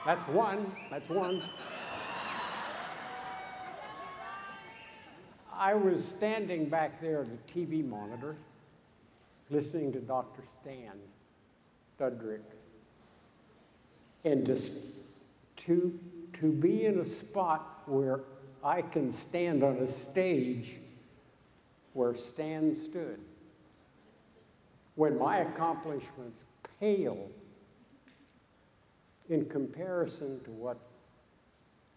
That's one. That's one. I was standing back there at a TV monitor, listening to Dr. Stan Dudrick. And to be in a spot where I can stand on a stage where Stan stood, when my accomplishments pale in comparison to what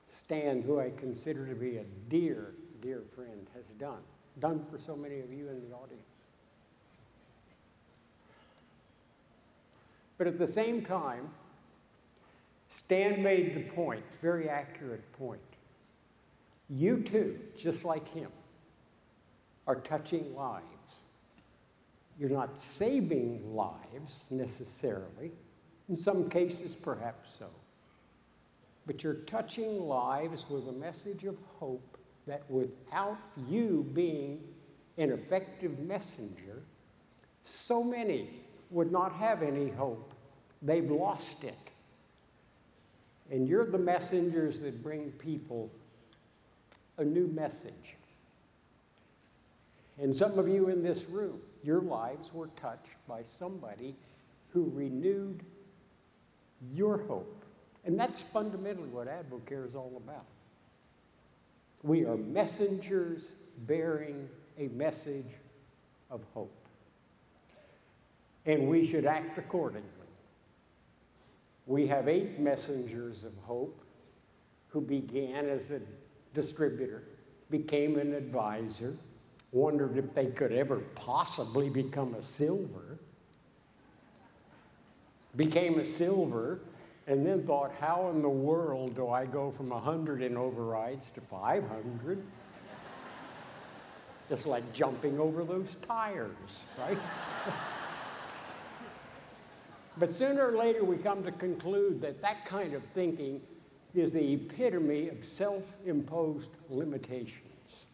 Stan, who I consider to be a dear, dear friend, has done for so many of you in the audience. But at the same time, Stan made the point, very accurate point. You too, just like him, are touching lives. You're not saving lives necessarily. In some cases, perhaps so. But you're touching lives with a message of hope that without you being an effective messenger, so many would not have any hope. They've lost it. And you're the messengers that bring people a new message. And some of you in this room, your lives were touched by somebody who renewed your hope. And that's fundamentally what AdvoCare is all about. We are messengers bearing a message of hope. And we should act accordingly. We have 8 messengers of hope who began as a distributor, became an advisor, wondered if they could ever possibly become a silver, became a silver, and then thought, how in the world do I go from 100 in overrides to 500? It's like jumping over those tires, right? But sooner or later, we come to conclude that that kind of thinking is the epitome of self-imposed limitations.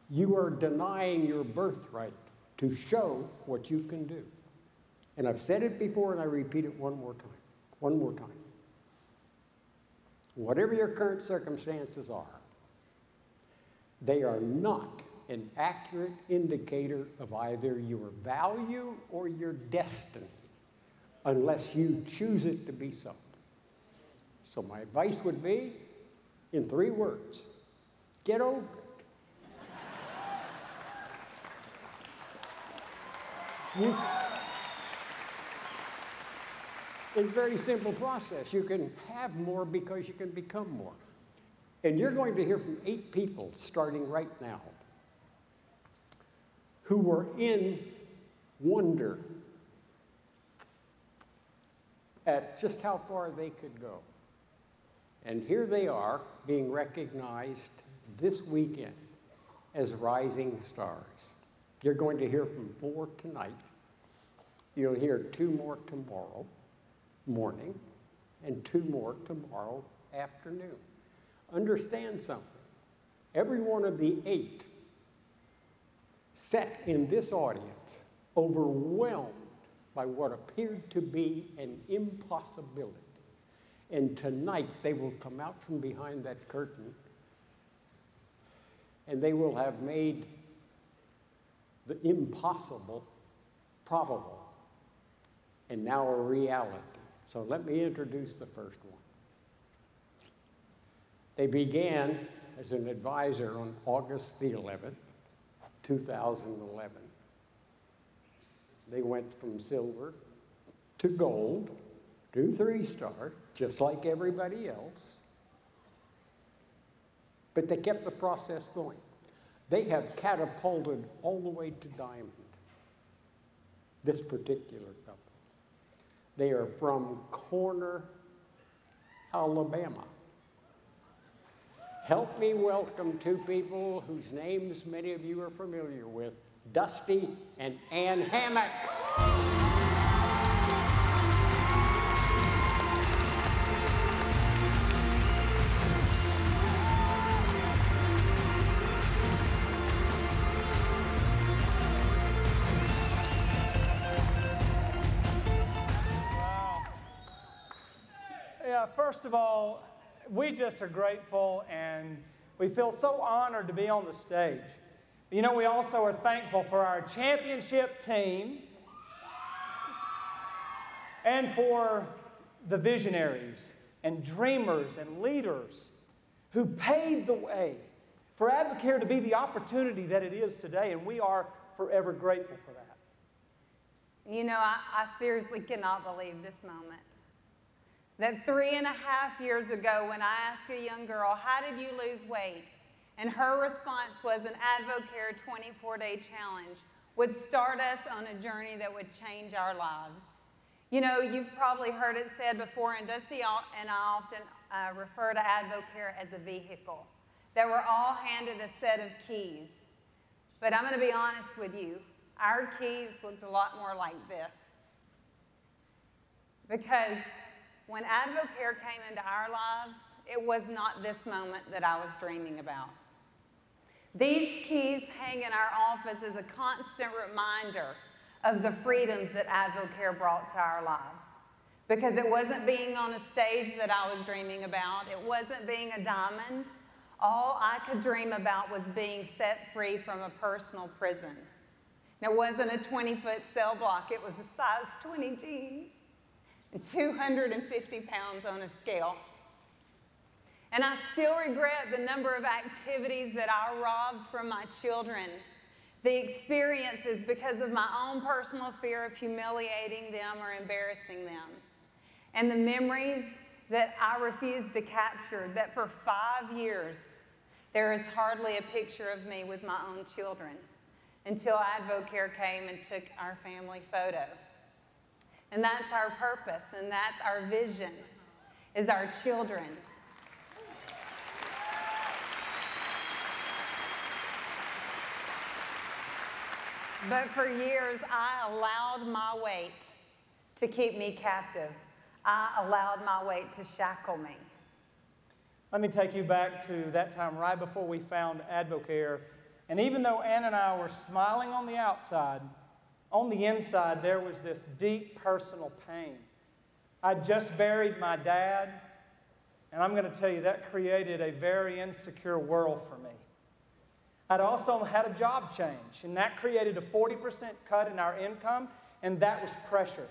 You are denying your birthright to show what you can do. And I've said it before, and I repeat it one more time. One more time. Whatever your current circumstances are, they are not an accurate indicator of either your value or your destiny, unless you choose it to be so. So my advice would be, in 3 words, get over it. It's a very simple process. You can have more because you can become more. And you're going to hear from 8 people starting right now who were in wonder at just how far they could go. And here they are being recognized this weekend as rising stars. You're going to hear from 4 tonight. You'll hear 2 more tomorrow morning and 2 more tomorrow afternoon. Understand something. Every one of the 8 sat in this audience overwhelmed by what appeared to be an impossibility. And tonight they will come out from behind that curtain and they will have made the impossible probable and now a reality. So let me introduce the first one. They began as an advisor on August the 11th, 2011. They went from silver to gold to 3-star, just like everybody else. But they kept the process going. They have catapulted all the way to diamond, this particular couple. They are from Corner, Alabama. Help me welcome 2 people whose names many of you are familiar with, Dusty and Ann Hammock. first of all, we just are grateful and we feel so honored to be on the stage. You know, we also are thankful for our championship team and for the visionaries and dreamers and leaders who paved the way for AdvoCare to be the opportunity that it is today, and we are forever grateful for that. You know, I seriously cannot believe this moment. That 3.5 years ago, when I asked a young girl, how did you lose weight? And her response was an AdvoCare 24-day challenge would start us on a journey that would change our lives. You know, you've probably heard it said before, and Dusty and I often refer to AdvoCare as a vehicle, that we're all handed a set of keys. But I'm going to be honest with you, our keys looked a lot more like this. Because when AdvoCare came into our lives, it was not this moment that I was dreaming about. These keys hang in our office as a constant reminder of the freedoms that AdvoCare brought to our lives. Because it wasn't being on a stage that I was dreaming about. It wasn't being a diamond. All I could dream about was being set free from a personal prison. And it wasn't a 20-foot cell block. It was a size 20 jeans and 250 pounds on a scale. And I still regret the number of activities that I robbed from my children, the experiences because of my own personal fear of humiliating them or embarrassing them, and the memories that I refused to capture, that for 5 years, there is hardly a picture of me with my own children until AdvoCare came and took our family photo. And that's our purpose, and that's our vision, is our children. But for years, I allowed my weight to keep me captive. I allowed my weight to shackle me. Let me take you back to that time right before we found AdvoCare. And even though Ann and I were smiling on the outside, on the inside there was this deep personal pain. I'd just buried my dad, and I'm going to tell you that created a very insecure world for me. I'd also had a job change, and that created a 40% cut in our income, and that was pressure.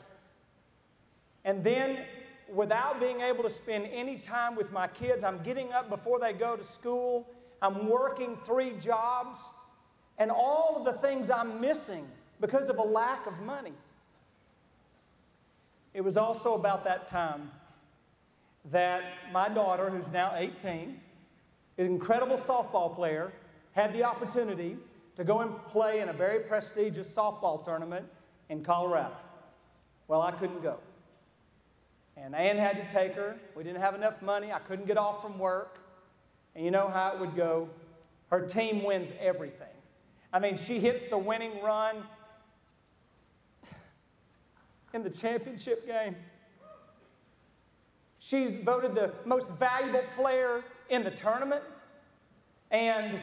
And then, without being able to spend any time with my kids, I'm getting up before they go to school, I'm working 3 jobs, and all of the things I'm missing because of a lack of money. It was also about that time that my daughter, who's now 18, an incredible softball player, had the opportunity to go and play in a very prestigious softball tournament in Colorado. Well, I couldn't go. And Ann had to take her. We didn't have enough money. I couldn't get off from work. And you know how it would go. Her team wins everything. I mean, she hits the winning run in the championship game. She's voted the most valuable player in the tournament. And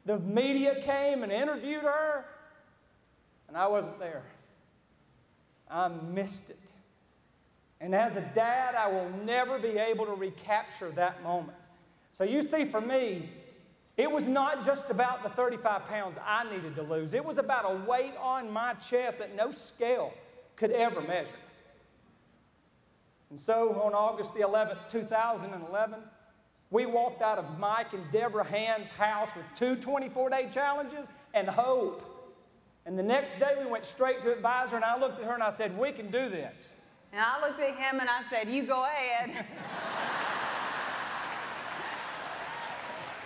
the media came and interviewed her, and I wasn't there. I missed it. And as a dad, I will never be able to recapture that moment. So you see, for me, it was not just about the 35 pounds I needed to lose. It was about a weight on my chest that no scale could ever measure. And so on August the 11th, 2011, we walked out of Mike and Deborah Hand's house with 2 24-day challenges and hope. And the next day we went straight to Advisor, and I looked at her and I said, we can do this. And I looked at him and I said, you go ahead.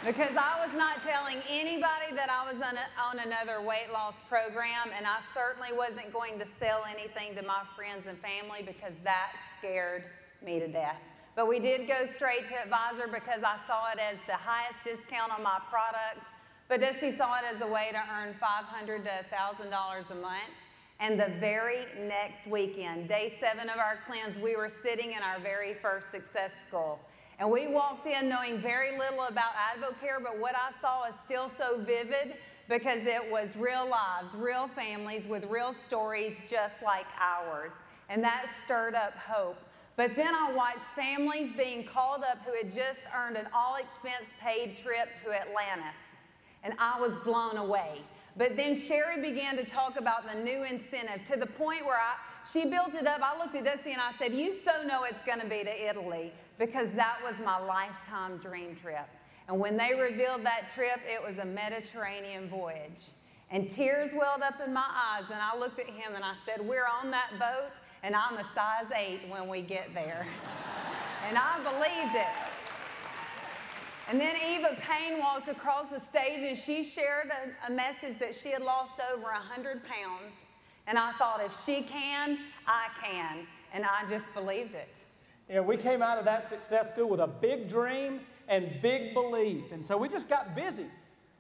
Because I was not telling anybody that I was on another weight loss program, and I certainly wasn't going to sell anything to my friends and family because that scared me to death. But we did go straight to Advisor because I saw it as the highest discount on my products. But Dusty saw it as a way to earn $500 to $1,000 a month. And the very next weekend, day 7 of our cleanse, we were sitting in our very first success school. And we walked in knowing very little about AdvoCare, but what I saw is still so vivid because it was real lives, real families with real stories just like ours. And that stirred up hope. But then I watched families being called up who had just earned an all-expense-paid trip to Atlantis, and I was blown away. But then Sherry began to talk about the new incentive to the point where she built it up. I looked at Dusty and I said, you so know it's going to be to Italy, because that was my lifetime dream trip. And when they revealed that trip, it was a Mediterranean voyage. And tears welled up in my eyes, and I looked at him and I said, we're on that boat, and I'm a size 8 when we get there. And I believed it. And then Eva Payne walked across the stage and she shared a message that she had lost over 100 pounds. And I thought, if she can, I can. And I just believed it. You know, we came out of that success school with a big dream and big belief. And so we just got busy.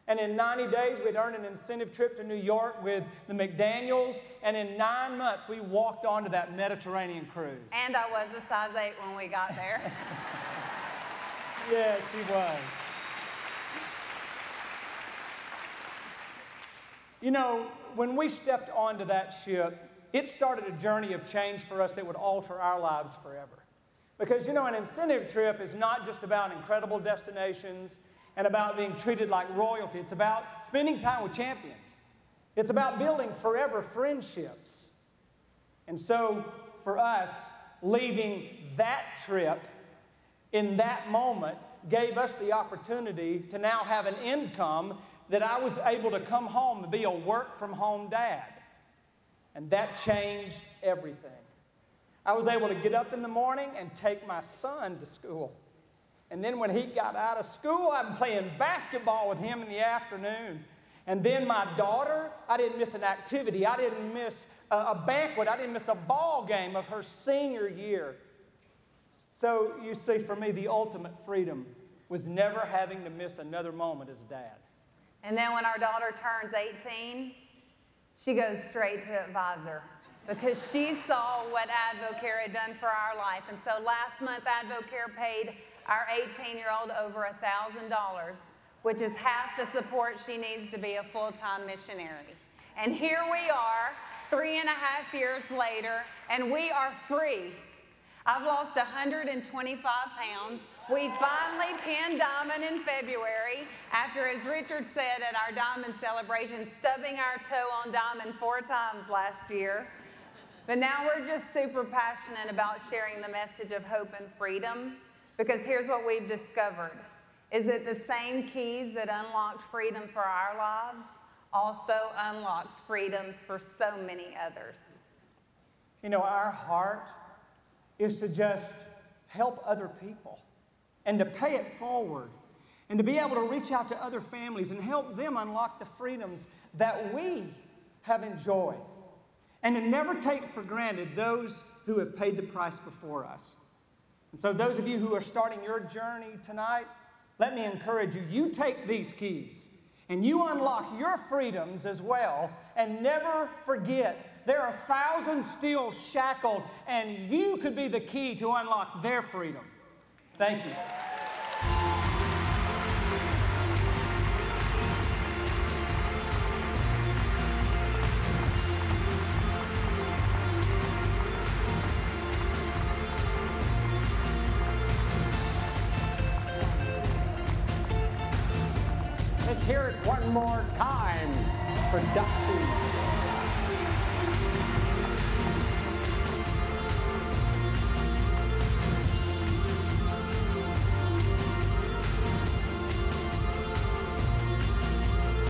And in 90 days, we'd earned an incentive trip to New York with the McDaniels. And in 9 months, we walked onto that Mediterranean cruise. And I was a size 8 when we got there. Yes, she was. You know, when we stepped onto that ship, it started a journey of change for us that would alter our lives forever. Because, you know, an incentive trip is not just about incredible destinations and about being treated like royalty. It's about spending time with champions. It's about building forever friendships. And so, for us, leaving that trip in that moment gave us the opportunity to now have an income that I was able to come home and be a work-from-home dad. And that changed everything. I was able to get up in the morning and take my son to school. And then when he got out of school, I'm playing basketball with him in the afternoon. And then my daughter, I didn't miss an activity. I didn't miss a banquet. I didn't miss a ball game of her senior year. So you see, for me, the ultimate freedom was never having to miss another moment as dad. And then when our daughter turns 18, she goes straight to advisor because she saw what AdvoCare had done for our life. And so last month, AdvoCare paid our 18-year-old over $1,000, which is half the support she needs to be a full-time missionary. And here we are, 3.5 years later, and we are free. I've lost 125 pounds. We finally pinned Diamond in February after, as Richard said at our Diamond celebration, stubbing our toe on Diamond 4 times last year. But now we're just super passionate about sharing the message of hope and freedom, because here's what we've discovered, is that the same keys that unlocked freedom for our lives also unlocks freedoms for so many others. You know, our heart is to just help other people and to pay it forward and to be able to reach out to other families and help them unlock the freedoms that we have enjoyed, and to never take for granted those who have paid the price before us. And so those of you who are starting your journey tonight, let me encourage you, you take these keys and you unlock your freedoms as well, and never forget there are thousands still shackled, and you could be the key to unlock their freedom. Thank you. Let's hear it one more time for Dusty.